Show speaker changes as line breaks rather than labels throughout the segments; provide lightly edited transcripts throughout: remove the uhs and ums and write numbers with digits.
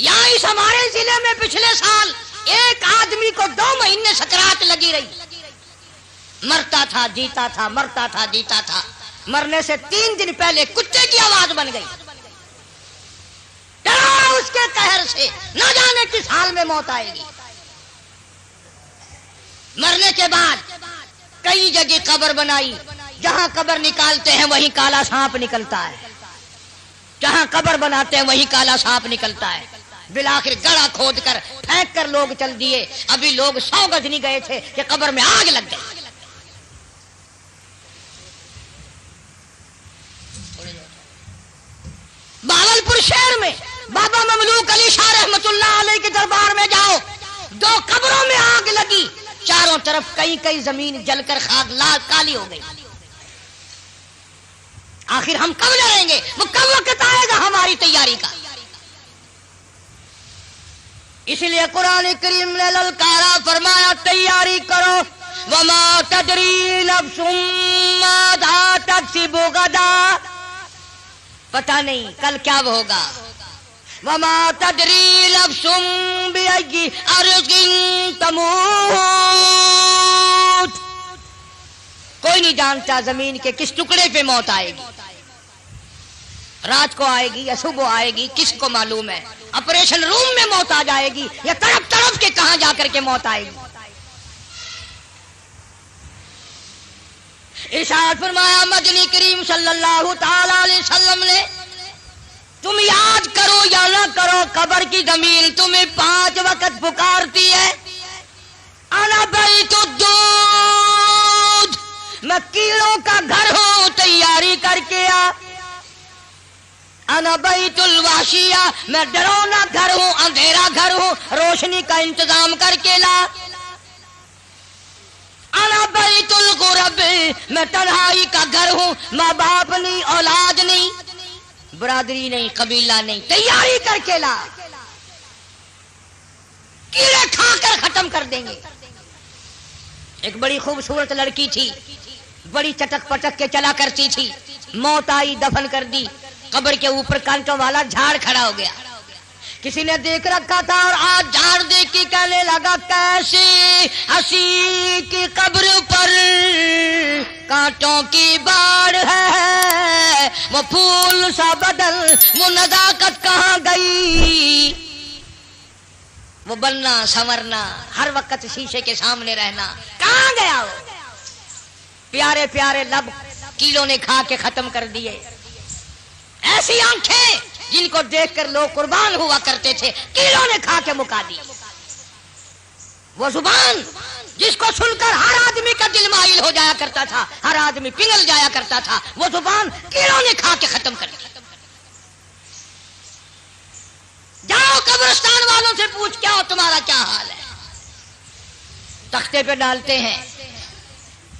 یہاں اس ہمارے ضلع میں پچھلے سال ایک آدمی کو 2 مہینے سکرات لگی رہی، مرتا تھا جیتا تھا، مرتا تھا جیتا تھا، مرنے سے 3 دن پہلے کتے کی آواز بن گئی، ڈرا اس کے قہر سے، نہ جانے کس حال میں موت آئے گی۔ مرنے کے بعد کئی جگہ قبر بنائی، جہاں قبر نکالتے ہیں وہیں کالا سانپ نکلتا ہے، جہاں قبر بناتے ہیں وہیں کالا سانپ نکلتا ہے۔ بالآخر گڑھا کھود کر پھینک کر لوگ چل دیے، ابھی لوگ 100 گز نہیں گئے تھے کہ قبر میں آگ لگ گئی۔ بہاولپور شہر میں بابا مملوک علی شاہ رحمت اللہ علیہ کے دربار میں جاؤ، 2 قبروں میں آگ لگی، چاروں طرف کئی زمین جل کر خاک لال کالی ہو گئی۔ آخر ہم کب لڑیں گے؟ وہ کب وقت آئے گا ہماری تیاری کا؟ اس لیے قرآن کریم نے للکارا، فرمایا تیاری کرو، وما تدری نفس ماذا تکسب غدا، پتہ نہیں کل کیا ہوگا۔ وما تدری نفس بأي أرض تموت، کوئی نہیں جانتا زمین کے کس ٹکڑے پہ موت آئے گی، رات کو آئے گی یا صبح آئے گی، کس کو معلوم ہے؟ آپریشن روم میں موت آ جائے گی یا تڑپ تڑپ کے کہاں جا کر کے موت آئے گی۔ ارشاد فرمایا مدنی کریم صلی اللہ تعالی علیہ وسلم نے، تم یاد کرو یا نہ کرو، قبر کی زمین تمہیں 5 وقت پکارتی ہے۔ انا بیت الدود، میں کیڑوں کا گھر ہوں، تیاری کر کے آ۔ انا بیت الوحشیہ، میں ڈرونا گھر ہوں، اندھیرا گھر ہوں، روشنی کا انتظام کر کے لا۔ انا بیت الغرب، میں تنہائی کا گھر ہوں، ماں باپ نہیں، اولاد نہیں، برادری نہیں، قبیلہ نہیں، تیاری کر کے لا، کیڑے کھا کر ختم کر دیں گے۔ ایک بڑی خوبصورت لڑکی تھی، بڑی چٹک پٹک کے چلا کرتی تھی، موت آئی، دفن کر دی، قبر کے اوپر کانٹوں والا جھاڑ کھڑا ہو گیا، کسی نے دیکھ رکھا تھا اور آج جھاڑ دیکھ کے کہنے لگا کیسی ہنسی کی قبر پر کانٹوں کی باڑ ہے، وہ پھول سا بدل، وہ نزاکت کہاں گئی، وہ بننا سنورنا، ہر وقت شیشے کے سامنے رہنا کہاں گیا؟ وہ پیارے پیارے لب کیڑوں نے کھا کے ختم کر دیے، ایسی آنکھیں جن کو دیکھ کر لوگ قربان ہوا کرتے تھے، کیڑوں نے کھا کے مکا دی، وہ زبان جس کو سن کر ہر آدمی کا دل مائل ہو جایا کرتا تھا، ہر آدمی پگھل جایا کرتا تھا، وہ زبان کیڑوں نے کھا کے ختم کر دی۔ جاؤ قبرستان والوں سے پوچھ کیا ہو، تمہارا کیا حال ہے؟ تختے پہ ڈالتے ہیں،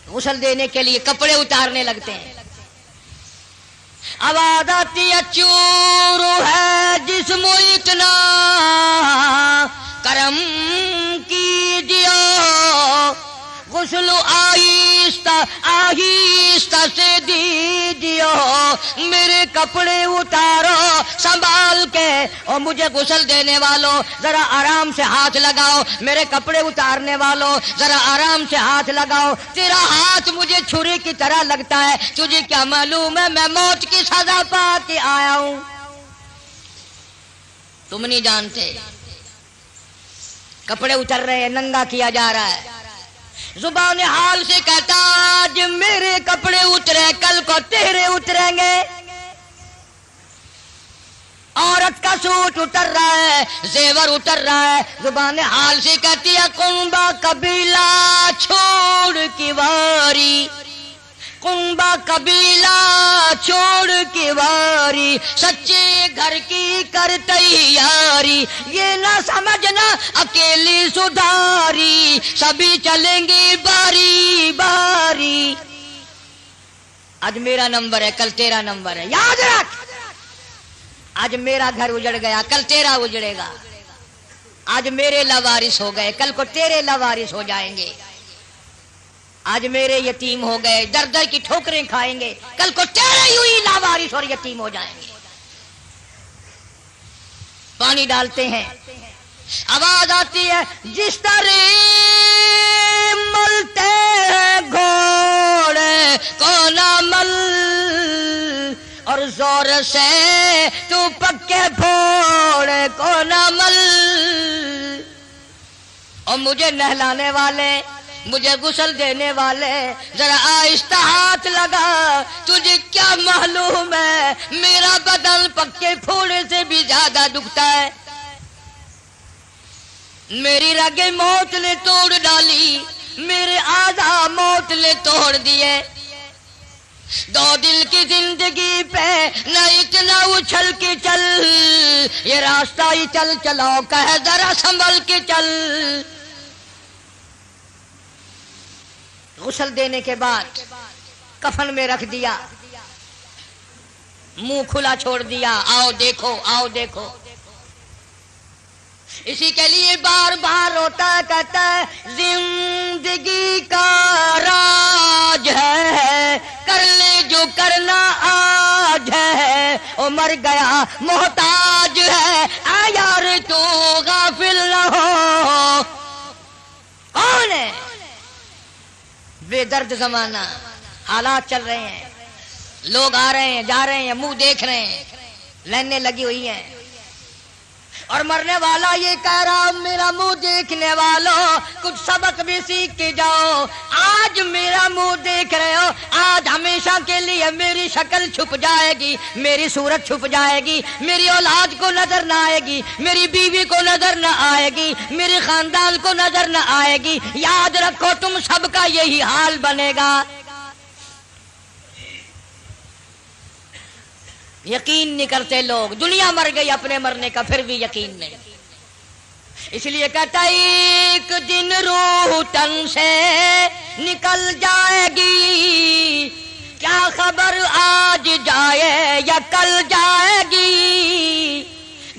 غسل دینے کے لیے کپڑے اتارنے لگتے ہیں، آواز آتی ہے چور ہے جسم اتنا کرم کیجیے، غسل آہستہ آہستہ سے دیجیے، میرے کپڑے اتارو سنبھال کے، اور مجھے غسل دینے والوں ذرا آرام سے ہاتھ لگاؤ، میرے کپڑے اتارنے والوں ذرا آرام سے ہاتھ لگاؤ، تیرا ہاتھ مجھے چھری کی طرح لگتا ہے، تجھے کیا معلوم ہے میں موت کی سزا پا کے آیا ہوں؟ تم نہیں جانتے، کپڑے اتر رہے ہیں، ننگا کیا جا رہا ہے، زبان حال سے کہتا آج میرے کپڑے اترے کل کو تیرے اتریں گے، عورت کا سوٹ اتر رہا ہے، زیور اتر رہا ہے، زبان حال سے کہتی ہے کنبا قبیلہ چھوڑ کی واری، کنبا قبیلہ چھوڑ کی واری، سچے گھر کی کر تیاری، یہ نہ سمجھنا اکیلی سدھاری، سبھی چلیں گے باری باری، آج میرا نمبر ہے کل تیرا نمبر ہے، یاد رکھ، آج میرا گھر اجڑ گیا کل تیرا اجڑے گا، آج میرے لاوارث ہو گئے کل کو تیرے لاوارث ہو جائیں گے، آج میرے یتیم ہو گئے در در کی ٹھوکریں کھائیں گے، کل کو تیرے یوں ہی لاوارث اور یتیم ہو جائیں گے۔ پانی ڈالتے ہیں، آواز آتی ہے جس طرح ملتے ہیں گھوڑے کو نہ مل، اور زور سے تو پکے پھوڑے کو نہ مل۔ اور مجھے نہلانے والے، مجھے غسل دینے والے، ذرا آہستہ ہاتھ لگا، تجھے کیا معلوم ہے میرا بدن پکے پھوڑے سے بھی زیادہ دکھتا ہے۔ میری رگیں موت نے توڑ ڈالی، میرے اعضاء موت نے توڑ دیے۔ 2 دل کی زندگی پہ نہ اتنا اچھل کے چل، یہ راستہ ہی چل چلاؤ کا ہے، ذرا سنبھل کے چل۔ غسل دینے کے بعد کفن میں رکھ دیا، منہ کھلا چھوڑ دیا، آؤ دیکھو آؤ دیکھو۔ اسی کے لیے بار بار روتا ہے، کہتا ہے زندگی کا راج ہے، کر لے جو کرنا آج ہے، او مر گیا محتاج ہے، آ یار تو غافل نہ ہو۔ کون ہے؟ بے درد زمانہ، حالات چل رہے ہیں، لوگ آ رہے ہیں جا رہے ہیں، منہ دیکھ رہے ہیں، لائنیں لگی ہوئی ہیں، اور مرنے والا یہ کہہ رہا میرا منہ دیکھنے والوں کچھ سبق بھی سیکھ کے جاؤ۔ آج میرا منہ دیکھ رہے ہو، آج ہمیشہ کے لیے میری شکل چھپ جائے گی، میری صورت چھپ جائے گی، میری اولاد کو نظر نہ آئے گی، میری بیوی کو نظر نہ آئے گی، میرے خاندان کو نظر نہ آئے گی۔ یاد رکھو تم سب کا یہی حال بنے گا۔ یقین نہیں کرتے لوگ، دنیا مر گئی اپنے مرنے کا پھر بھی یقین نہیں۔ اس لیے کہتا ایک دن روح تن سے نکل جائے گی، کیا خبر آج جائے یا کل جائے گی،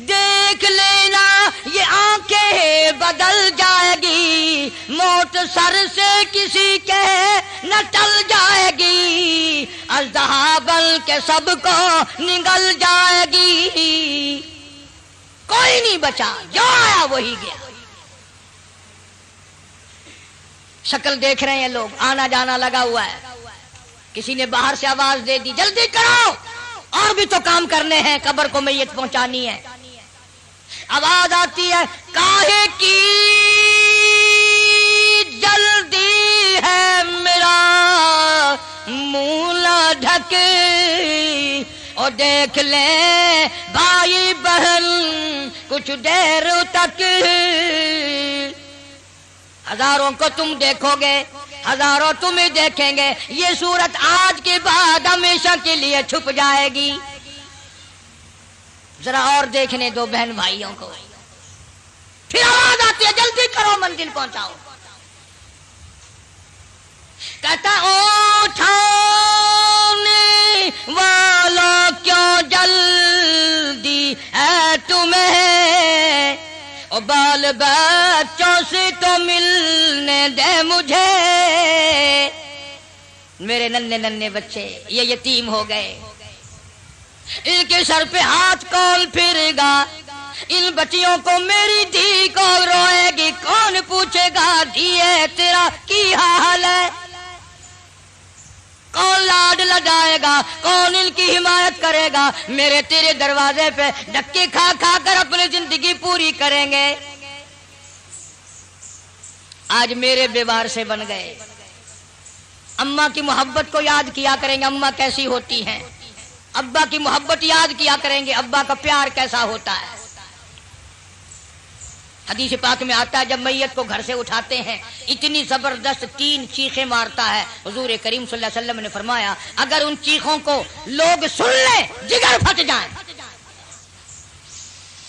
دیکھ لینا یہ آنکھیں بدل جائے گی، موت سر سے کسی کے نہ ٹل جائے گی، اژدہا بن کے سب کو نگل جائے گی، کوئی نہیں بچا، جو آیا وہی گیا۔ شکل دیکھ رہے ہیں لوگ، آنا جانا لگا ہوا ہے، کسی نے باہر سے آواز دے دی جلدی کرو، اور بھی تو کام کرنے ہیں، قبر کو میت پہنچانی ہے۔ آواز آتی ہے کاہے کی جلدی ہے میرا منہ نہ ڈھک، اور دیکھ لیں بھائی بہن کچھ دیر تک، ہزاروں کو تم دیکھو گے، ہزاروں تمہیں دیکھیں گے، یہ صورت آج کے بعد ہمیشہ کے لیے چھپ جائے گی۔ ذرا اور دیکھنے دو بہن بھائیوں کو، پھر آواز آتی ہے جلدی کرو منزل پہنچاؤ۔ کہتا اٹھانے والوں کیوں جلدی ہے تمہیں، اور بال بچوں سے تو ملنے دے مجھے، میرے ننھے ننھے بچے یہ یتیم ہو گئے، ان کے سر پہ ہاتھ کون پھرے گا، ان بچیوں کو میری دھی کون روئے گی، کون پوچھے گا دھیے تیرا کی حال ہے، کون لاڈ لڈائے گا، کون ان کی حمایت کرے گا، میرے تیرے دروازے پہ دھکے کھا کھا کر اپنی زندگی پوری کریں گے۔ آج میرے بیوار سے بن گئے، اماں کی محبت کو یاد کیا کریں گے، اماں کیسی ہوتی ہیں، ابا کی محبت یاد کیا کریں گے، ابا کا پیار کیسا ہوتا ہے۔ حدیث پاک میں آتا ہے جب میت کو گھر سے اٹھاتے ہیں اتنی زبردست 3 چیخیں مارتا ہے، حضور کریم صلی اللہ علیہ وسلم نے فرمایا اگر ان چیخوں کو لوگ سن لیں جگر پھٹ جائیں۔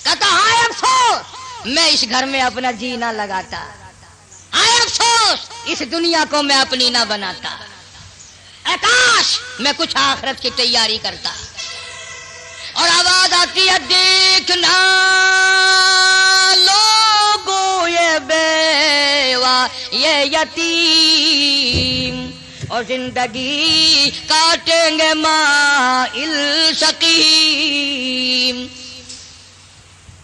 کہتا ہائے افسوس میں اس گھر میں اپنا جی نہ لگاتا، ہائے افسوس اس دنیا کو میں اپنی نہ بناتا، اے کاش میں کچھ آخرت کی تیاری کرتا۔ اور آواز آتی ہے دیکھنا لوگوں یہ بیوہ یہ یتیم، اور زندگی کاٹیں گے، 'مائل سقیم'۔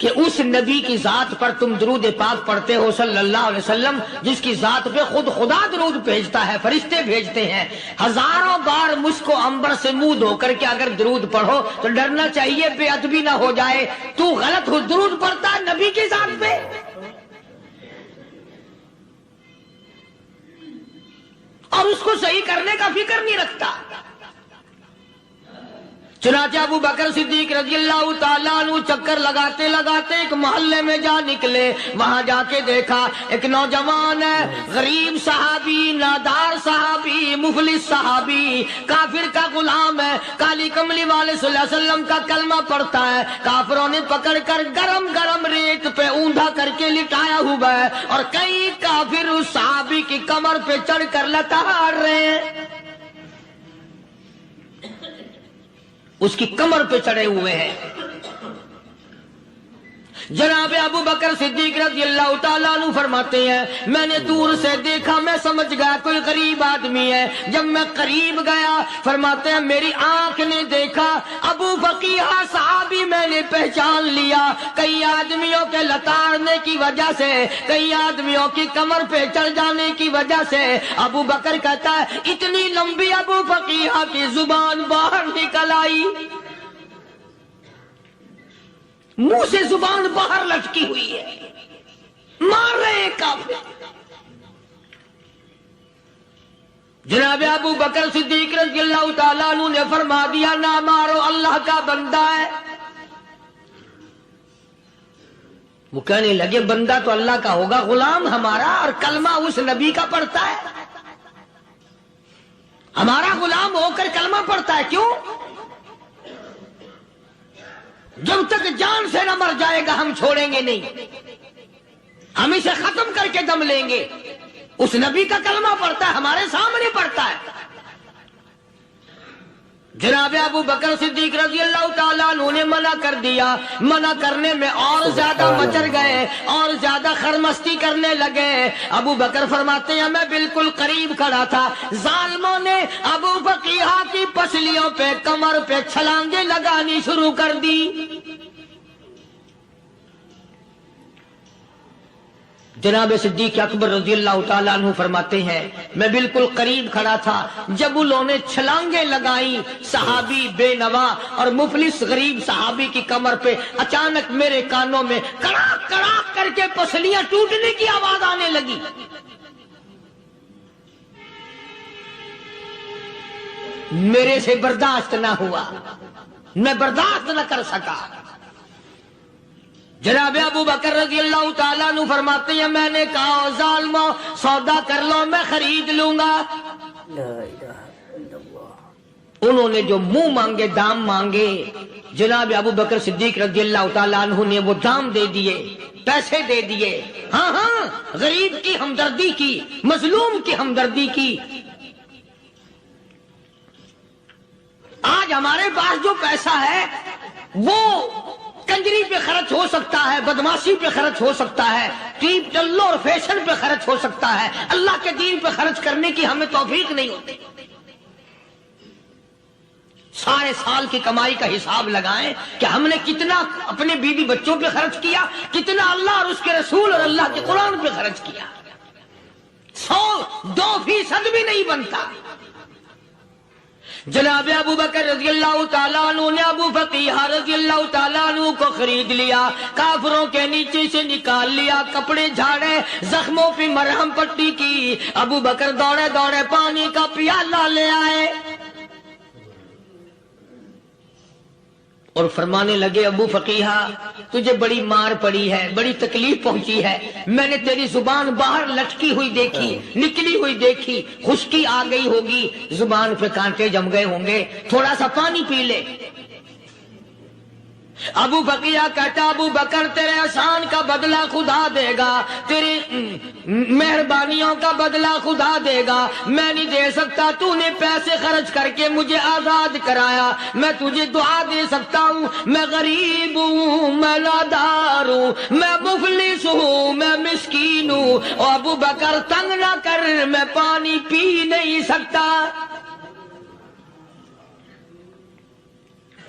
کہ اس نبی کی ذات پر تم درود پاک پڑھتے ہو صلی اللہ علیہ وسلم، جس کی ذات پہ خود خدا درود بھیجتا ہے، فرشتے بھیجتے ہیں، ہزاروں بار مجھ کو عنبر سے منہ دھو کر کے اگر درود پڑھو تو ڈرنا چاہیے بے ادبی نہ ہو جائے، تو غلط ہو درود پڑھتا ہے نبی کی ذات پہ۔ اور اس کو صحیح کرنے کا فکر نہیں رکھتا۔ چنانچہ ابو بکر صدیق رضی اللہ تعالیٰ عنہ چکر لگاتے لگاتے ایک محلے میں جا نکلے، وہاں جا کے دیکھا ایک نوجوان ہے، غریب صحابی، نادار صحابی، مفلس صحابی، کافر کا غلام ہے، کالی کملی والے صلی اللہ علیہ وسلم کا کلمہ پڑھتا ہے، کافروں نے پکڑ کر گرم گرم ریت پہ اوندا کر کے لٹایا ہوا ہے، اور کئی کافر اس صحابی کی کمر پہ چڑھ کر لتاڑ رہے ہیں، اس کی کمر پہ چڑھے ہوئے ہیں۔ جناب ابو بکر صدیق رضی اللہ تعالیٰ عنہ فرماتے ہیں میں نے دور سے دیکھا، میں سمجھ گیا کوئی غریب آدمی ہے، جب میں قریب گیا فرماتے ہیں میری آنکھ نے دیکھا ابو فقیہ صحابی، میں نے پہچان لیا، کئی آدمیوں کے لتاڑنے کی وجہ سے، کئی آدمیوں کی کمر پہ چڑھ جانے کی وجہ سے ابو بکر کہتا ہے اتنی لمبی ابو فقیہ کی زبان باہر نکل آئی، منہ سے زبان باہر لٹکی ہوئی ہے، مار رہے ہیں کافر۔ جناب ابو بکر صدیق رضی اللہ تعالیٰ عنہ نے فرما دیا نہ مارو، اللہ کا بندہ ہے۔ وہ کہنے لگے بندہ تو اللہ کا ہوگا، غلام ہمارا، اور کلمہ اس نبی کا پڑھتا ہے، ہمارا غلام ہو کر کلمہ پڑھتا ہے، کیوں؟ جب تک جان سے نہ مر جائے گا ہم چھوڑیں گے نہیں، ہم اسے ختم کر کے دم لیں گے۔ اس نبی کا کلمہ پڑھتا ہے، ہمارے سامنے پڑھتا ہے۔ جناب ابو بکر صدیق رضی اللہ تعالیٰ عنہ نے منع کر دیا، منع کرنے میں اور زیادہ مچر گئے، اور زیادہ خرمستی کرنے لگے۔ ابو بکر فرماتے ہیں میں بالکل قریب کھڑا تھا، ظالموں نے ابو فقیہ کی پسلیوں پہ، کمر پہ چھلانگیں لگانی شروع کر دی۔ جناب صدیق اکبر رضی اللہ تعالیٰ عنہ فرماتے ہیں میں بالکل قریب کھڑا تھا، جب انہوں نے چھلانگیں لگائیں صحابی بے نوا اور مفلس غریب صحابی کی کمر پہ، اچانک میرے کانوں میں کڑاک کڑاک کر کے پسلیاں ٹوٹنے کی آواز آنے لگی۔ میرے سے برداشت نہ ہوا، میں برداشت نہ کر سکا۔ جناب ابو بکر رضی اللہ تعالیٰ عنہ فرماتے ہیں میں نے کہا ظالمو سودا کر لو، میں خرید لوں گا۔ انہوں نے جو منہ مانگے، دام مانگے، جناب ابو بکر صدیق رضی اللہ تعالیٰ عنہ نے وہ دام دے دیے، پیسے دے دیے۔ ہاں ہاں، غریب کی ہمدردی کی، مظلوم کی ہمدردی کی۔ آج ہمارے پاس جو پیسہ ہے وہ کنجری پہ خرچ ہو سکتا ہے، بدماشی پہ خرچ ہو سکتا ہے، ٹیپ ٹلو اور فیشن پہ خرچ ہو سکتا ہے، اللہ کے دین پہ خرچ کرنے کی ہمیں توفیق نہیں ہوتی۔ سارے سال کی کمائی کا حساب لگائیں کہ ہم نے کتنا اپنے بیوی بچوں پہ خرچ کیا، کتنا اللہ اور اس کے رسول اور اللہ کے قرآن پہ خرچ کیا، 100-2% بھی نہیں بنتا۔ جناب ابو بکر رضی اللہ تعالیٰ عنہ نے ابو فقیہ رضی اللہ تعالیٰ عنہ کو خرید لیا، کافروں کے نیچے سے نکال لیا، کپڑے جھاڑے، زخموں پہ مرہم پٹی کی۔ ابو بکر دوڑے دوڑے پانی کا پیالہ لے آئے اور فرمانے لگے ابو فقیہ تجھے بڑی مار پڑی ہے، بڑی تکلیف پہنچی ہے، میں نے تیری زبان باہر لٹکی ہوئی دیکھی، نکلی ہوئی دیکھی، خشکی آ گئی ہوگی، زبان پہ کانٹے جم گئے ہوں گے، تھوڑا سا پانی پی لے۔ ابو فقیہ کہتا ابو بکر تیرے احسان کا بدلہ خدا دے گا، تیری مہربانیوں کا بدلہ خدا دے گا، میں نہیں دے سکتا، تو نے پیسے خرچ کر کے مجھے آزاد کرایا، میں تجھے دعا دے سکتا ہوں، میں غریب ہوں، میں نادار ہوں، میں مفلس ہوں، میں مسکین ہوں، اور ابو بکر تنگ نہ کر، میں پانی پی نہیں سکتا۔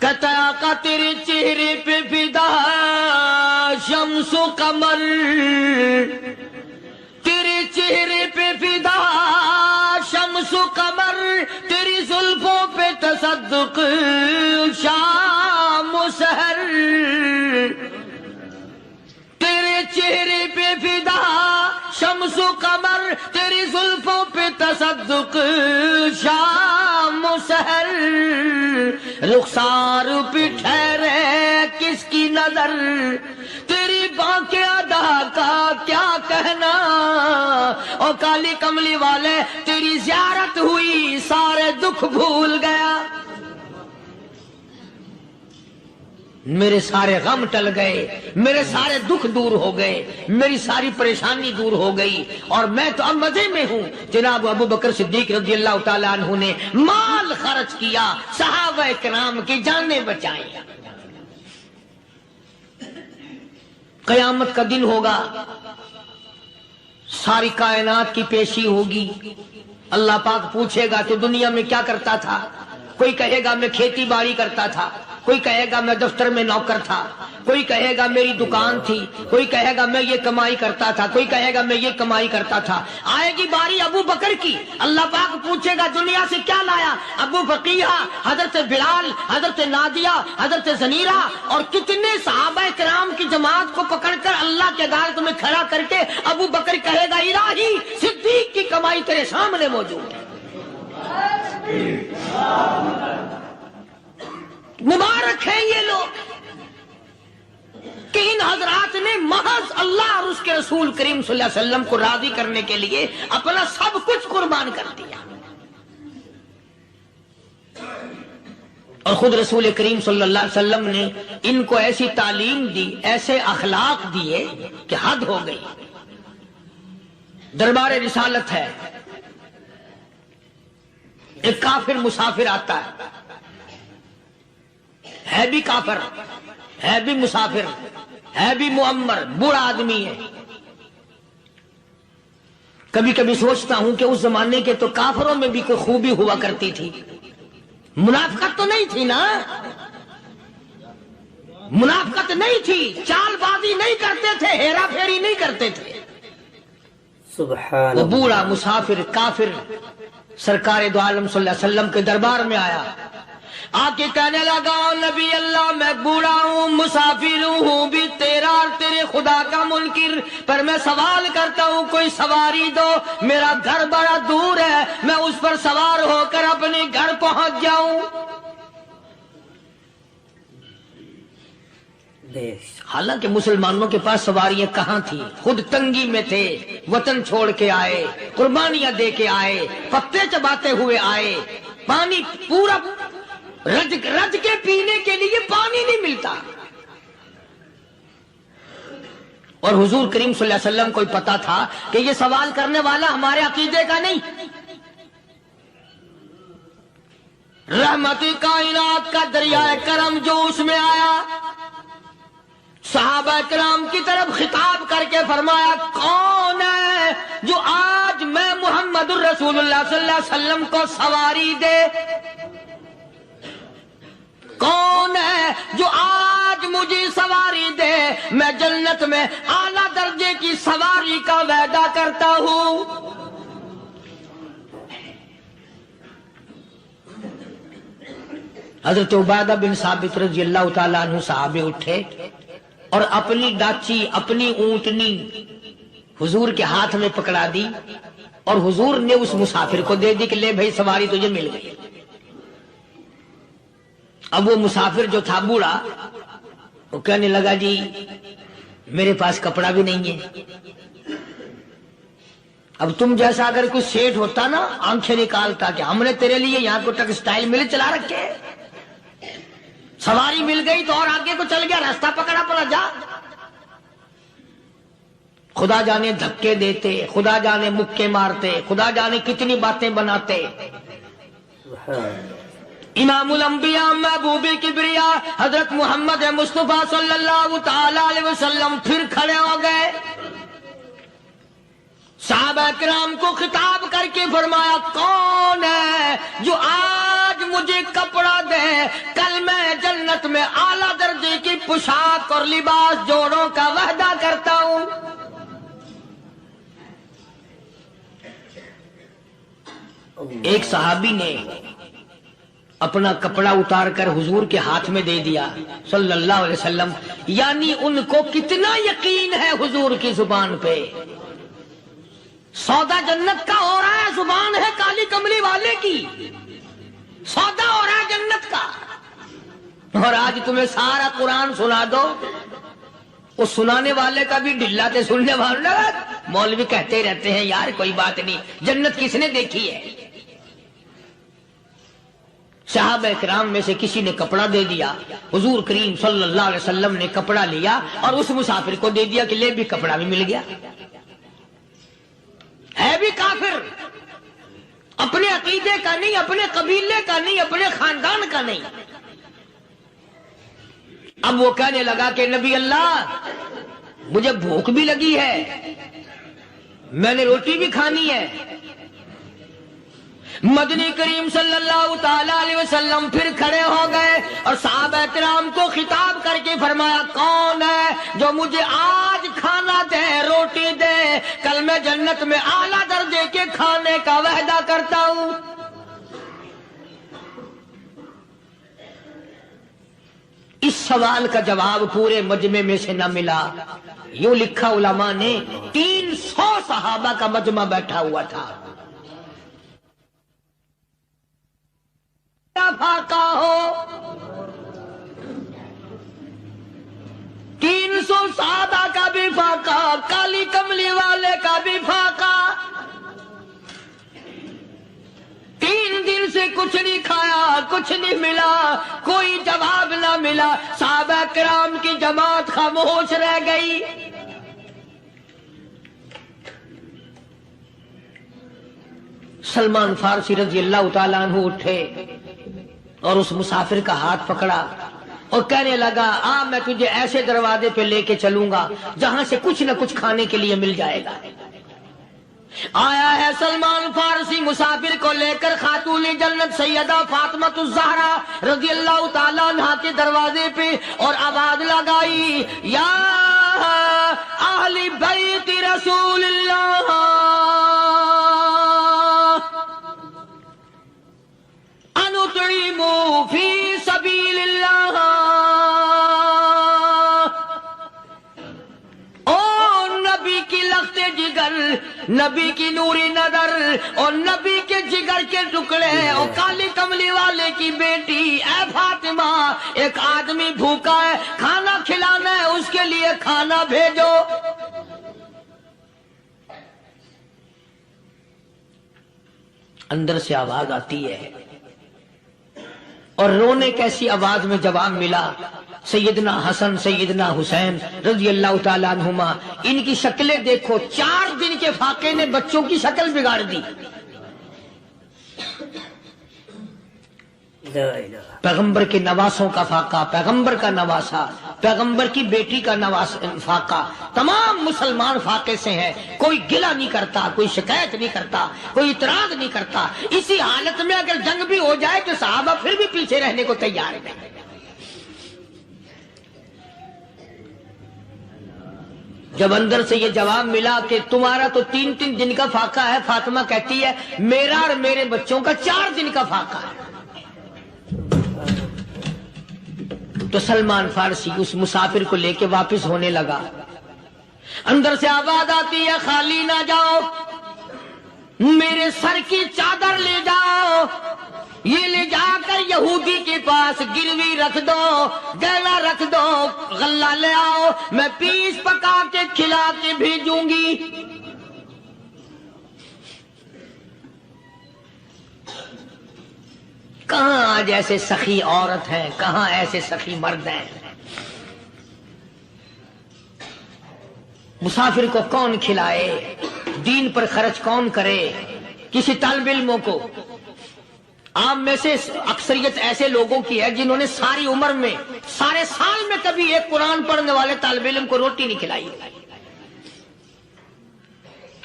کہتا ہے آقا تیرے چہرے پہ فدا شمس و قمر، تیرے چہرے پہ فدا شمس و قمر، تیری زلفوں پہ تصدق شام و سحر، تیرے چہرے پہ فدا شمس و قمر، تیری زلفوں پہ تصدق شام و سحر، رخسار پہ ٹھہرے کس کی نظر، تیری بانکے ادا کا کیا کہنا، اور کالی کملی والے تیری زیارت ہوئی سارے دکھ بھول گیا، میرے سارے غم ٹل گئے، میرے سارے دکھ دور ہو گئے، میری ساری پریشانی دور ہو گئی، اور میں تو اب مزے میں ہوں۔ جناب ابو بکر صدیق رضی اللہ تعالیٰ عنہ نے مال خرچ کیا، صحابہ کرام کی جانیں بچائیں۔ قیامت کا دن ہوگا، ساری کائنات کی پیشی ہوگی، اللہ پاک پوچھے گا کہ دنیا میں کیا کرتا تھا؟ کوئی کہے گا میں کھیتی باڑی کرتا تھا، کوئی کہے گا میں دفتر میں نوکر تھا، کوئی کہے گا میری دکان تھی، کوئی کہے گا میں یہ کمائی کرتا تھا، کوئی کہے گا میں یہ کمائی کرتا تھا۔ آئے گی باری ابو بکر کی، اللہ پاک پوچھے گا دنیا سے کیا لایا؟ ابو فقیہ، حضرت بلال، حضرت نادیہ، حضرت زنیرہ اور کتنے صحابہ کرام کی جماعت کو پکڑ کر اللہ کے عدالت میں کھڑا کر کے ابو بکر کہے گا الہی صدیق کی کمائی تیرے سامنے موجود ہے۔ مبارک ہیں یہ لوگ کہ ان حضرات نے محض اللہ اور اس کے رسول کریم صلی اللہ علیہ وسلم کو راضی کرنے کے لیے اپنا سب کچھ قربان کر دیا، اور خود رسول کریم صلی اللہ علیہ وسلم نے ان کو ایسی تعلیم دی، ایسے اخلاق دیے کہ حد ہو گئی۔ دربار رسالت ہے، ایک کافر مسافر آتا ہے بھی کافر، ہے بھی مسافر، ہے بھی معمر، بوڑھا آدمی ہے۔ کبھی کبھی سوچتا ہوں کہ اس زمانے کے تو کافروں میں بھی کوئی خوبی ہوا کرتی تھی، منافقت تو نہیں تھی نا، منافقت نہیں تھی، چال بازی نہیں کرتے تھے، ہیرا پھیری نہیں کرتے تھے۔
سبحان
وہ بوڑھا مسافر کافر سرکار دو عالم صلی اللہ علیہ وسلم کے دربار میں آیا، آ کے کہنے لگا نبی اللہ میں بوڑھا ہوں، مسافر ہوں بھی تیرا اور تیرے خدا کا منکر، پر میں سوال کرتا ہوں کوئی سواری دو، میرا گھر بڑا دور ہے، میں اس پر سوار ہو کر اپنے گھر پہنچ جاؤں۔ حالانکہ مسلمانوں کے پاس سواریاں کہاں تھی، خود تنگی میں تھے، وطن چھوڑ کے آئے، قربانیاں دے کے آئے، پتے چباتے ہوئے آئے، پانی پورا رج کے پینے کے لیے پانی نہیں ملتا، اور حضور کریم صلی اللہ علیہ وسلم کو پتا تھا کہ یہ سوال کرنے والا ہمارے عقیدے کا نہیں۔ رحمت کائنات کا دریائے کرم جو اس میں آیا، صحابہ کرام کی طرف خطاب کر کے فرمایا کون ہے جو آج میں محمد الرسول اللہ صلی اللہ علیہ وسلم کو سواری دے، کون ہے جو آج مجھے سواری دے، میں جنت میں اعلیٰ درجے کی سواری کا وعدہ کرتا ہوں۔ حضرت عبادہ بن ثابت رضی اللہ تعالیٰ عنہ صحابے اٹھے اور اپنی ڈاچی، اپنی اونٹنی حضور کے ہاتھ میں پکڑا دی، اور حضور نے اس مسافر کو دے دی کہ لے بھائی سواری تجھے مل گئی۔ اب وہ مسافر جو تھا بوڑھا، وہ کہنے لگا جی میرے پاس کپڑا بھی نہیں ہے۔ اب تم جیسا اگر کوئی سیٹ ہوتا نا، آنکھیں نکالتا کہ ہم نے تیرے لیے یہاں کو ٹیکسٹائل مل چلا رکھے، سواری مل گئی تو اور آگے کو چل گیا، راستہ پکڑا پڑا جا۔ خدا جانے دھکے دیتے، خدا جانے مکے مارتے، خدا جانے کتنی باتیں بناتے۔ امام الانبیاء محبوب کبریا حضرت محمد مصطفیٰ صلی اللہ تعالی علیہ وسلم پھر کھڑے ہو گئے، صحابہ کرام کو خطاب کر کے فرمایا کون ہے جو آج مجھے کپڑا دے، کل میں جنت میں اعلیٰ درجے کی پوشاک اور لباس جوڑوں کا وعدہ کرتا ہوں۔ ایک صحابی نے اپنا کپڑا اتار کر حضور کے ہاتھ میں دے دیا صلی اللہ علیہ وسلم، یعنی ان کو کتنا یقین ہے حضور کی زبان پہ۔ سودا جنت کا ہو رہا ہے، زبان ہے کالی کملی والے کی، سودا ہو رہا ہے جنت کا۔ اور آج تمہیں سارا قرآن سنا دو، اس سنانے والے کا بھی ڈھلا تے سننے والا، مولوی کہتے رہتے ہیں یار کوئی بات نہیں، جنت کس نے دیکھی ہے؟ صحابہ کرام میں سے کسی نے کپڑا دے دیا، حضور کریم صلی اللہ علیہ وسلم نے کپڑا لیا اور اس مسافر کو دے دیا کہ لے بھی کپڑا بھی مل گیا۔ ہے بھی کافر، اپنے عقیدے کا نہیں، اپنے قبیلے کا نہیں، اپنے خاندان کا نہیں۔ اب وہ کہنے لگا کہ نبی اللہ مجھے بھوک بھی لگی ہے، میں نے روٹی بھی کھانی ہے۔ مدنی کریم صلی اللہ تعالی علیہ وسلم پھر کھڑے ہو گئے اور صحابہ کرام کو خطاب کر کے فرمایا، کون ہے جو مجھے آج کھانا دے، روٹی دے، کل میں جنت میں اعلیٰ درجے کے کھانے کا وعدہ کرتا ہوں۔ اس سوال کا جواب پورے مجمع میں سے نہ ملا۔ یوں لکھا علماء نے، 300 صحابہ کا مجمع بیٹھا ہوا تھا۔ فاقہ ہو 300 صحابہ کا بھی فاقہ، کالی کملی والے کا بھی فاقہ۔ 3 دن سے کچھ نہیں کھایا، کچھ نہیں ملا، کوئی جواب نہ ملا، صحابہ کرام کی جماعت خاموش رہ گئی۔ سلمان فارسی رضی اللہ تعالیٰ عنہ اٹھے اور اس مسافر کا ہاتھ پکڑا اور کہنے لگا، میں تجھے ایسے دروازے پہ لے کے چلوں گا جہاں سے کچھ نہ کچھ کھانے کے لیے مل جائے گا۔ آیا ہے سلمان فارسی مسافر کو لے کر خاتون جنت سیدہ فاطمہ الزہرا رضی اللہ تعالیٰ عنہا کے دروازے پہ اور آواز لگائی، یا اہل بیت رسول اللہ انطعموا فی سبیل اللہ۔ او نبی کی لخت جگر، نبی کی نوری نظر اور نبی کے جگر کے ٹکڑے اور کالی کملی والے کی بیٹی، اے فاطمہ ایک آدمی بھوکا ہے، کھانا کھلانا ہے، اس کے لیے کھانا بھیجو۔ اندر سے آواز آتی ہے اور رونے کیسی آواز میں جواب ملا، سیدنا حسن سیدنا حسین رضی اللہ تعالیٰ عنہما، ان کی شکلیں دیکھو، 4 دن کے فاقے نے بچوں کی شکل بگاڑ دی۔ پیغمبر کے نواسوں کا فاقہ، پیغمبر کا نواسا، پیغمبر کی بیٹی کا فاقہ، تمام مسلمان فاقے سے ہیں، کوئی گلہ نہیں کرتا، کوئی شکایت نہیں کرتا، کوئی اعتراض نہیں کرتا۔ اسی حالت میں اگر جنگ بھی ہو جائے تو صحابہ پھر بھی پیچھے رہنے کو تیار ہیں۔ جب اندر سے یہ جواب ملا کہ تمہارا تو 3 دن کا فاقہ ہے، فاطمہ کہتی ہے میرا اور میرے بچوں کا 4 دن کا فاقہ ہے، تو سلمان فارسی اس مسافر کو لے کے واپس ہونے لگا۔ اندر سے آواز آتی ہے، خالی نہ جاؤ، میرے سر کی چادر لے جاؤ، یہ لے جا کر یہودی کے پاس گروی رکھ دو، گلا رکھ دو، غلہ لے آؤ، میں پیس پکا کے کھلا کے بھیجوں گی۔ کہاں آج ایسے سخی عورت ہیں، کہاں ایسے سخی مرد ہیں؟ مسافر کو کون کھلائے، دین پر خرچ کون کرے؟ کسی طالب علموں کو، عام میں سے اکثریت ایسے لوگوں کی ہے جنہوں نے ساری عمر میں، سارے سال میں کبھی ایک قرآن پڑھنے والے طالب علم کو روٹی نہیں کھلائی،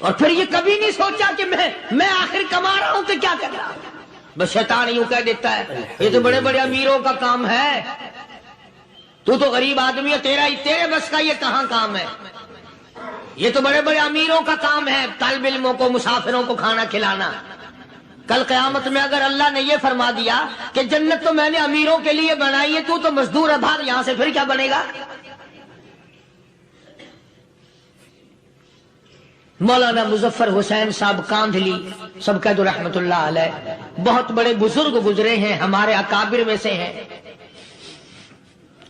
اور پھر یہ کبھی نہیں سوچا کہ میں آخر کما رہا ہوں تو کیا کر رہا ہوں۔ بس شیطان یوں کہہ دیتا ہے یہ تو بڑے بڑے امیروں کا کام ہے، تو غریب آدمی ہے، تیرے بس کا یہ کہاں کام ہے؟ یہ تو بڑے بڑے امیروں کا کام ہے طالب علموں کو، مسافروں کو کھانا کھلانا۔ کل قیامت میں اگر اللہ نے یہ فرما دیا کہ جنت تو میں نے امیروں کے لیے بنائی ہے، تو مزدور ہے، بھاگ یہاں سے، پھر کیا بنے گا؟ مولانا مظفر حسین صاحب کاندھلی سب کہہ دو رحمت اللہ علیہ، بہت بڑے بزرگ گزرے ہیں، ہمارے اکابر میں سے ہیں۔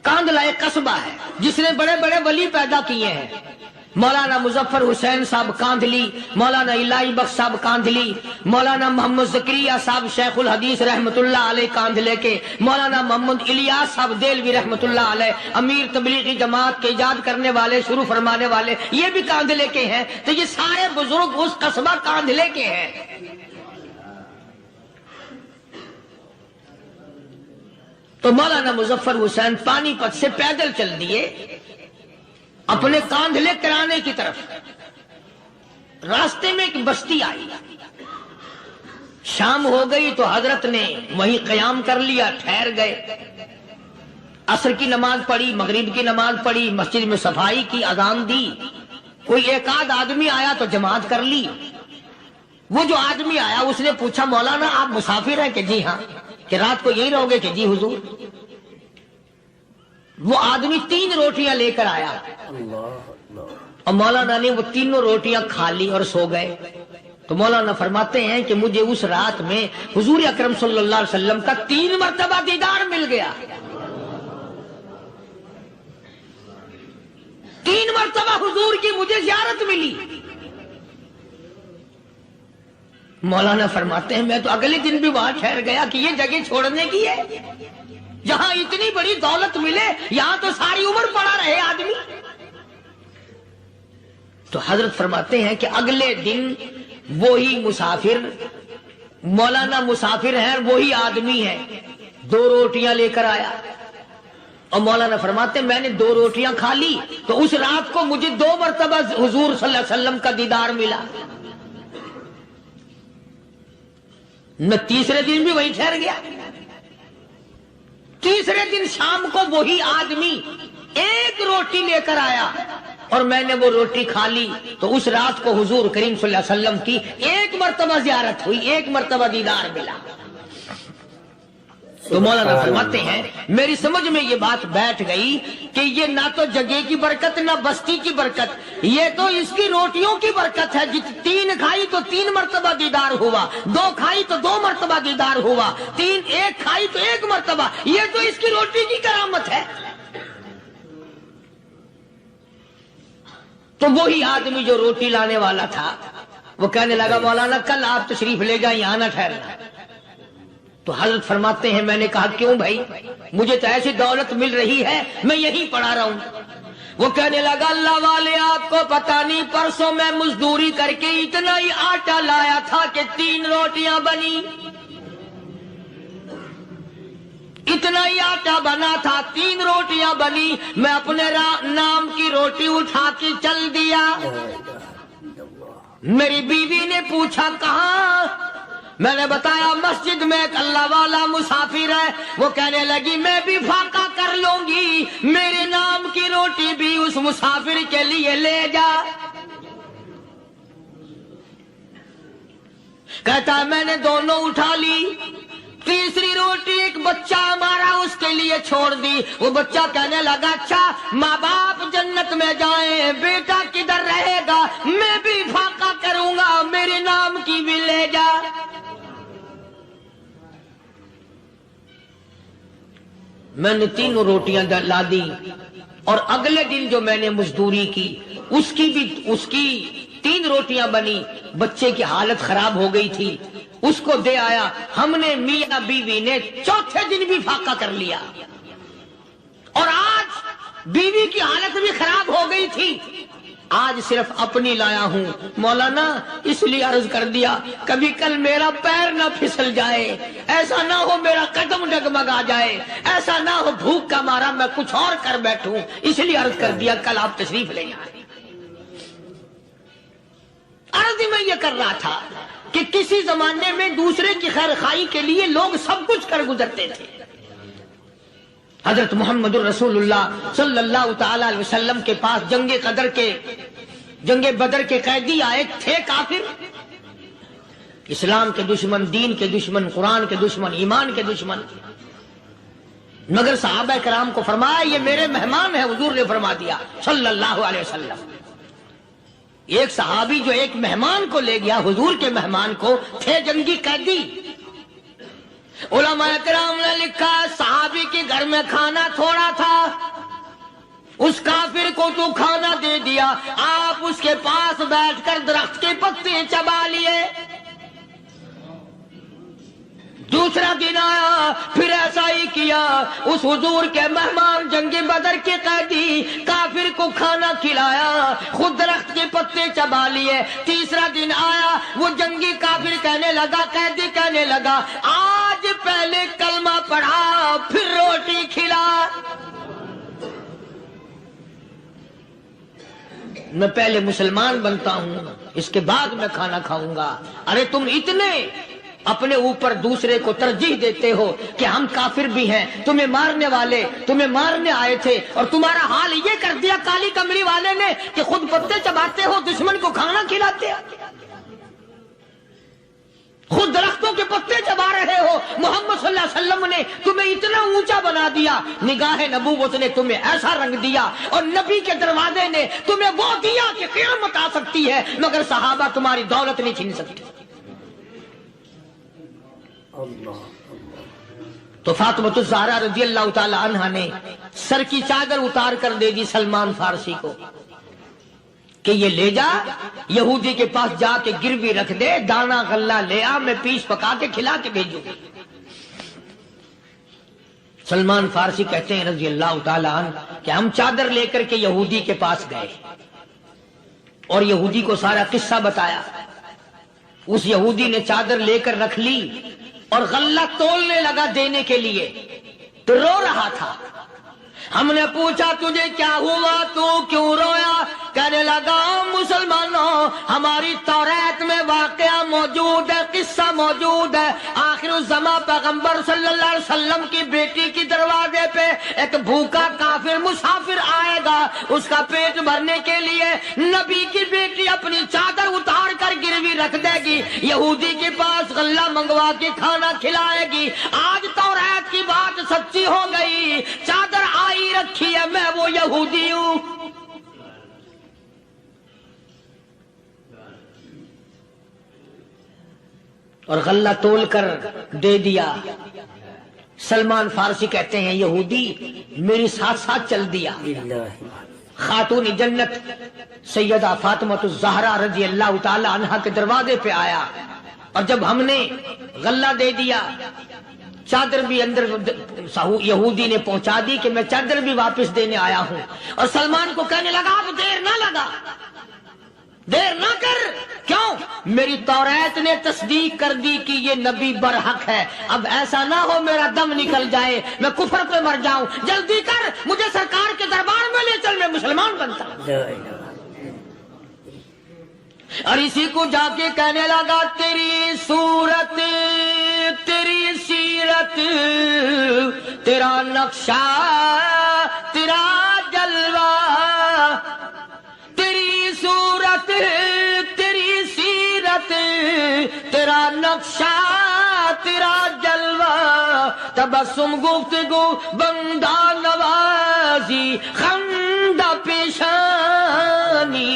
کاندھلا ایک قصبہ ہے جس نے بڑے بڑے ولی پیدا کیے ہیں۔ مولانا مظفر حسین صاحب کاندھلی، مولانا الہی بخش صاحب کاندھلی، مولانا محمد زکریہ صاحب شیخ الحدیث رحمت اللہ علیہ کاندھلے کے، مولانا محمد الیاس صاحب دیلوی رحمت اللہ علیہ امیر تبلیغی جماعت کے ایجاد کرنے والے، شروع فرمانے والے، یہ بھی کاندھلے کے ہیں۔ تو یہ سارے بزرگ اس قصبہ کاندھلے کے ہیں۔ تو مولانا مظفر حسین پانی پت سے پیدل چل دیے اپنے کاندھلے کرانے کی طرف۔ راستے میں ایک بستی آئی، شام ہو گئی تو حضرت نے وہیں قیام کر لیا، ٹھہر گئے، عصر کی نماز پڑھی، مغرب کی نماز پڑھی، مسجد میں صفائی کی، اذان دی، کوئی ایک آدھ آدمی آیا تو جماعت کر لی۔ وہ جو آدمی آیا اس نے پوچھا مولانا آپ مسافر ہیں؟ کہ جی ہاں۔ کہ رات کو یہی رہو گے؟ کہ جی حضور۔ وہ آدمی 3 روٹیاں لے کر آیا اور مولانا نے وہ تینوں روٹیاں کھا لی اور سو گئے۔ تو مولانا فرماتے ہیں کہ مجھے اس رات میں حضور اکرم صلی اللہ علیہ وسلم کا 3 مرتبہ دیدار مل گیا۔ 3 مرتبہ حضور کی مجھے زیارت ملی۔ مولانا فرماتے ہیں میں تو اگلے دن بھی وہاں ٹھہر گیا کہ یہ جگہ چھوڑنے کی ہے، جہاں اتنی بڑی دولت ملے یہاں تو ساری عمر پڑا رہے آدمی۔ تو حضرت فرماتے ہیں کہ اگلے دن وہی مسافر، مولانا مسافر ہیں، وہی آدمی ہے، 2 روٹیاں لے کر آیا اور مولانا فرماتے ہیں میں نے 2 روٹیاں کھا لی تو اس رات کو مجھے 2 مرتبہ حضور صلی اللہ علیہ وسلم کا دیدار ملا۔ میں تیسرے دن بھی وہی ٹھہر گیا۔ تیسرے دن شام کو وہی آدمی 1 روٹی لے کر آیا اور میں نے وہ روٹی کھا لی تو اس رات کو حضور کریم صلی اللہ علیہ وسلم کی 1 مرتبہ زیارت ہوئی، 1 مرتبہ دیدار ملا۔ تو مولانا فرماتے ہیں میری سمجھ میں یہ بات بیٹھ گئی کہ یہ نہ تو جگہ کی برکت نہ بستی کی برکت، یہ تو اس کی روٹیوں کی برکت ہے۔ 3 کھائی تو 3 مرتبہ دیدار ہوا، 2 کھائی تو 2 مرتبہ دیدار ہوا، 1 کھائی تو 1 مرتبہ، یہ تو اس کی روٹی کی کرامت ہے۔ تو وہی آدمی جو روٹی لانے والا تھا وہ کہنے لگا مولانا کل آپ تشریف لے جائیں، یہاں نہ ٹھہرنا۔ تو حضرت فرماتے ہیں میں نے کہا کیوں بھائی، مجھے تو ایسی دولت مل رہی ہے میں یہیں پڑا رہا ہوں۔ وہ کہنے لگا اللہ والے آپ کو پتہ نہیں، پرسوں میں مزدوری کر کے اتنا ہی آٹا لایا تھا کہ 3 روٹیاں بنی، اتنا ہی آٹا بنا تھا، 3 روٹیاں بنی، میں اپنے نام کی روٹی اٹھا کے چل دیا۔ میری بیوی نے پوچھا کہاں؟ میں نے بتایا مسجد میں ایک اللہ والا مسافر ہے۔ وہ کہنے لگی میں بھی فاقہ کر لوں گی، میرے نام کی روٹی بھی اس مسافر کے لیے لے جا۔ کہتا ہے میں نے دونوں اٹھا لی، تیسری روٹی ایک بچہ ہمارا اس کے لیے چھوڑ دی۔ وہ بچہ کہنے لگا اچھا ماں باپ جنت میں جائیں، بیٹا کدھر رہے گا؟ میں بھی فاقہ کروں گا، میرے نام کی بھی لے جا۔ میں نے 3 روٹیاں لا دی اور اگلے دن جو میں نے مزدوری کی اس کی 3 روٹیاں بنی، بچے کی حالت خراب ہو گئی تھی، اس کو دے آیا۔ ہم نے میاں بیوی نے چوتھے دن بھی فاقہ کر لیا اور آج بیوی کی حالت بھی خراب ہو گئی تھی، آج صرف اپنی لایا ہوں۔ مولانا اس لیے عرض کر دیا کبھی کل میرا پیر نہ پھسل جائے، ایسا نہ ہو میرا قدم ڈگمگا جائے، ایسا نہ ہو بھوک کا مارا میں کچھ اور کر بیٹھوں، اس لیے عرض کر دیا کل آپ تشریف لے آئیں۔ عرض میں یہ کر رہا تھا کہ کسی زمانے میں دوسرے کی خیر خواہی کے لیے لوگ سب کچھ کر گزرتے تھے. حضرت محمد الرسول اللہ صلی اللہ تعالی علیہ وسلم کے پاس جنگ بدر کے قیدی آئے تھے کافر، اسلام کے دشمن، دین کے دشمن، قرآن کے دشمن، ایمان کے دشمن. مگر صحابہ کرام کو فرمایا یہ میرے مہمان ہیں. حضور نے فرما دیا صلی اللہ علیہ وسلم. ایک صحابی جو ایک مہمان کو لے گیا، حضور کے مہمان کو، تھے جنگی قیدی. علماء کرام نے لکھا صحابی کے گھر میں کھانا تھوڑا تھا، اس کافر کو تو کھانا دے دیا، آپ اس کے پاس بیٹھ کر درخت کے پتے چبا لیے. دوسرا دن آیا، پھر ایسا ہی کیا. اس حضور کے مہمان جنگ بدر کے قیدی کافر کو کھانا کھلایا، خود درخت کے پتے چبا لیے. تیسرا دن آیا، وہ جنگی کافر کہنے لگا، قیدی کہنے لگا آج پہلے کلمہ پڑھا پھر روٹی کھلا. میں پہلے مسلمان بنتا ہوں، اس کے بعد میں کھانا کھاؤں گا. ارے تم اتنے اپنے اوپر دوسرے کو ترجیح دیتے ہو کہ ہم کافر بھی ہیں، تمہیں مارنے والے تمہیں مارنے آئے تھے، اور تمہارا حال یہ کر دیا کالی کمری والے نے کہ خود پتے چباتے ہو، دشمن کو کھانا کھلاتے ہو، خود درختوں کے پتے چبا رہے ہو. محمد صلی اللہ علیہ وسلم نے تمہیں اتنا اونچا بنا دیا، نگاہ نبوت نے تمہیں ایسا رنگ دیا، اور نبی کے دروازے نے تمہیں وہ دیا کہ قیامت آ سکتی ہے، مگر صحابہ تمہاری دولت نہیں چھین سکتے. تو فاطمہ الزہرا رضی اللہ تعالی عنہا نے سر کی چادر اتار کر دے دی سلمان فارسی کو کہ یہ لے جا، یہودی کے پاس جا کے گروی رکھ دے، دانا غلہ لے آ، میں پیس پکا کے کھلا کے بھیجوں. سلمان فارسی کہتے ہیں رضی اللہ تعالی عنہ کہ ہم چادر لے کر کے یہودی کے پاس گئے اور یہودی کو سارا قصہ بتایا. اس یہودی نے چادر لے کر رکھ لی اور غلہ تولنے لگا دینے کے لیے، تو رو رہا تھا. ہم نے پوچھا تجھے کیا ہوا، تو کیوں رویا؟ کہنے لگا مسلمانوں، ہماری توریت میں واقعہ موجود ہے، قصہ موجود ہے. آخر الزمان پیغمبر صلی اللہ علیہ وسلم کی بیٹی کی دروازے پہ ایک بھوکا کافر مسافر آئے گا، اس کا پیٹ بھرنے کے لیے نبی کی بیٹی اپنی چادر اتار کر گروی رکھ دے گی، یہودی کے پاس غلہ منگوا کے کھانا کھلائے گی. آج توریت کی بات سچی ہو گئی، چادر آئی رکھی ہے، میں وہ یہودی ہوں. اور غلہ تول کر دے دیا. سلمان فارسی کہتے ہیں یہودی میری ساتھ ساتھ چل دیا. خاتون جنت سیدہ فاطمہ الزہرا رضی اللہ تعالی عنہا کے دروازے پہ آیا، اور جب ہم نے غلہ دے دیا، چادر بھی اندر یہودی نے پہنچا دی کہ میں چادر بھی واپس دینے آیا ہوں. اور سلمان کو کہنے لگا اب دیر نہ لگا، دیر نہ کر. کیوں؟ میری توریت نے تصدیق کر دی کہ یہ نبی برحق ہے. اب ایسا نہ ہو میرا دم نکل جائے، میں کفر پہ مر جاؤں. جلدی کر، مجھے سرکار کے دربار میں لے چل، میں مسلمان بنتا ہوں. اور اسی کو جا کے کہنے لگا تیری صورت، تیری سیرت، تیرا نقشہ، تیرا جلوہ، تیری صورت، تیری سیرت، تیرا نقشہ، تیرا جلوہ، تبسم گفتگو بندہ نوازی خندہ پیشانی.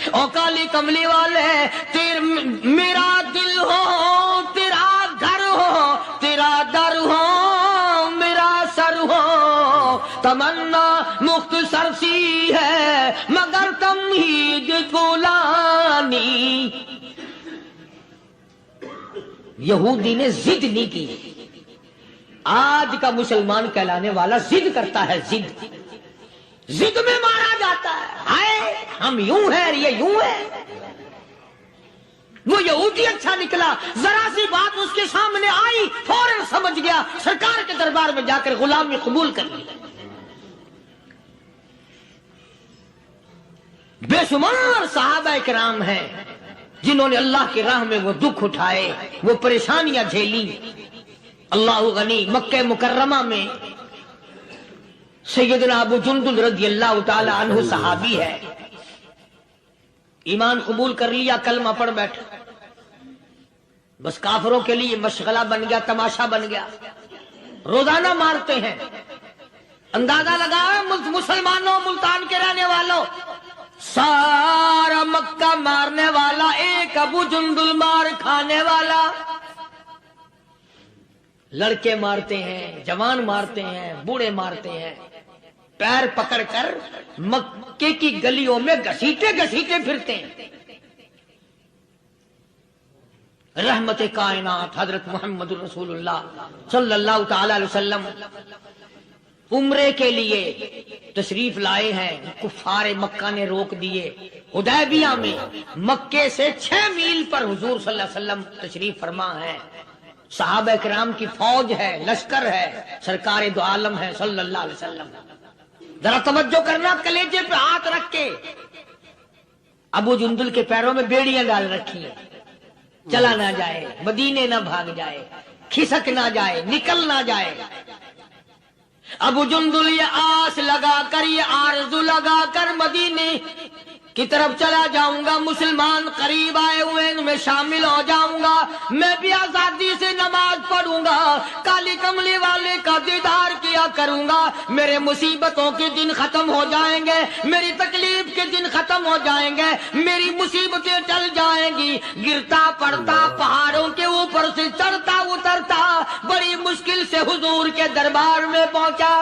او کالی کملی والے میرا دل ہو، تیرا گھر ہو، تیرا در ہو، میرا سر ہو. تمنا مختصر سی ہے مگر تمہید گولانی. یہودی نے ضد نہیں کی. آج کا مسلمان کہلانے والا ضد کرتا ہے، ضد ضد میں مارا جاتا ہے. ہائے ہم یوں ہیں، یہ یوں ہے. وہ یہودی اچھا نکلا، ذرا سی بات اس کے سامنے آئی فوراً سمجھ گیا، سرکار کے دربار میں جا کر غلامی قبول کر لی. بے شمار صحابہ کرام ہیں جنہوں نے اللہ کی راہ میں وہ دکھ اٹھائے، وہ پریشانیاں جھیلی. اللہ غنی. مکہ مکرمہ میں سیدنا ابو جندل رضی اللہ تعالی عنہ صحابی ہے، ایمان قبول کر لیا، کلمہ پڑھ بیٹھا، بس کافروں کے لیے مشغلہ بن گیا، تماشا بن گیا. روزانہ مارتے ہیں. اندازہ لگاؤ مسلمانوں، ملتان کے رہنے والوں، سارا مکہ مارنے والا ایک ابو جندل مار کھانے والا. لڑکے مارتے ہیں، جوان مارتے ہیں، بوڑھے مارتے ہیں، پیر پکڑ کر مکے کی گلیوں میں گھسیٹے گھسیٹے پھرتے ہیں. رحمت کائنات حضرت محمد رسول اللہ صلی اللہ تعالی علیہ وسلم عمرے کے لیے تشریف لائے ہیں. کفار مکہ نے روک دیے. حدیبیہ میں مکے سے 6 میل پر حضور صلی اللہ علیہ وسلم تشریف فرما ہے. صحابہ کرام کی فوج ہے، لشکر ہے، سرکار دو عالم ہے صلی اللہ علیہ وسلم. ذرا توجہ کرنا، کلیجے پہ ہاتھ رکھ کے. ابو جندل کے پیروں میں بیڑیاں ڈال رکھی ہیں، چلا نہ جائے، مدینے نہ بھاگ جائے، کھسک نہ جائے، نکل نہ جائے. ابو جندل یہ آس لگا کر، یہ آرزو لگا کر مدینے کی طرف چلا جاؤں گا، مسلمان قریب آئے ہوئے ان میں شامل ہو جاؤں گا، میں بھی آزادی سے نماز پڑھوں گا، کالی کملی والے کا دیدار کیا کروں گا، میرے مصیبتوں کے دن ختم ہو جائیں گے، میری تکلیف کے دن ختم ہو جائیں گے، میری مصیبتیں ٹل جائیں گی. گرتا پڑتا پہاڑوں کے اوپر سے چڑھتا اترتا بڑی مشکل سے حضور کے دربار میں پہنچا.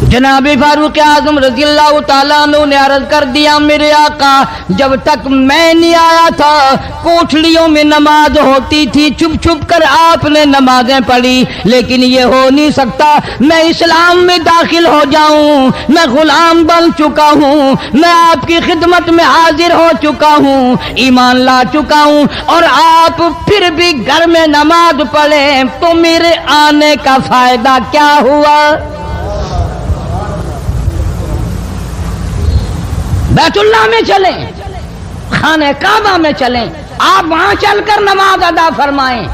جناب فاروق اعظم رضی اللہ تعالیٰ عنہ نے عرض کر دیا، میرے آقا جب تک میں نہیں آیا تھا کوٹھڑیوں میں نماز ہوتی تھی، چھپ چھپ کر آپ نے نمازیں پڑھی، لیکن یہ ہو نہیں سکتا. میں اسلام میں داخل ہو جاؤں، میں غلام بن چکا ہوں، میں آپ کی خدمت میں حاضر ہو چکا ہوں، ایمان لا چکا ہوں، اور آپ پھر بھی گھر میں نماز پڑھیں تو میرے آنے کا فائدہ کیا ہوا؟ بیت اللہ میں چلیں، خانہ کعبہ میں چلیں، آپ وہاں چل کر نماز ادا فرمائیں.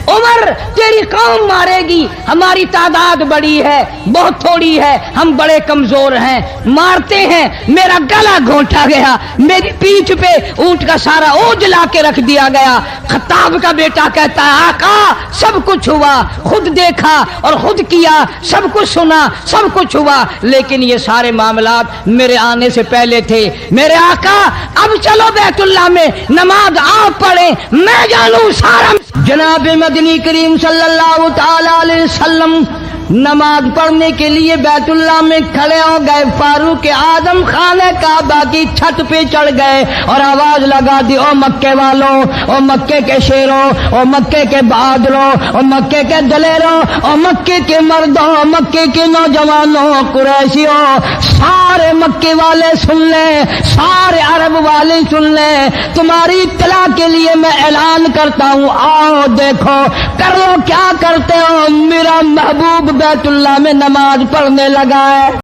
عمر تیری قوم مارے گی، ہماری تعداد بڑی ہے، بہت تھوڑی ہے، ہم بڑے کمزور ہیں، مارتے ہیں. میرا گلا گھونٹا گیا، میری پیٹھ پہ اونٹ کا سارا اوج لا کے رکھ دیا گیا. خطاب کا بیٹا کہتا ہے، آقا سب کچھ ہوا، خود دیکھا اور خود کیا، سب کچھ سنا، سب کچھ ہوا، لیکن یہ سارے معاملات میرے آنے سے پہلے تھے. میرے آقا اب چلو بیت اللہ میں نماز آپ پڑھیں، میں جانوں سارا. جناب مدنی کریم صلی اللہ تعالی علیہ وسلم نماز پڑھنے کے لیے بیت اللہ میں کھڑے ہو گئے. فاروق اعظم خانہ کعبہ کی چھت پہ چڑھ گئے اور آواز لگا دی، او مکے والوں، او مکے کے شیروں، او مکے کے بہادروں، او مکے کے دلیروں، او مکے کے مردوں، او مکے کے نوجوانوں، قریشیوں، سارے مکے والے سن لیں، سارے عرب والے سن لیں، تمہاری اطلاع کے لیے میں اعلان کرتا ہوں، آؤ دیکھو کر لو کیا کرتے ہو. میرا محبوب بیت اللہ میں نماز پڑھنے لگا ہے.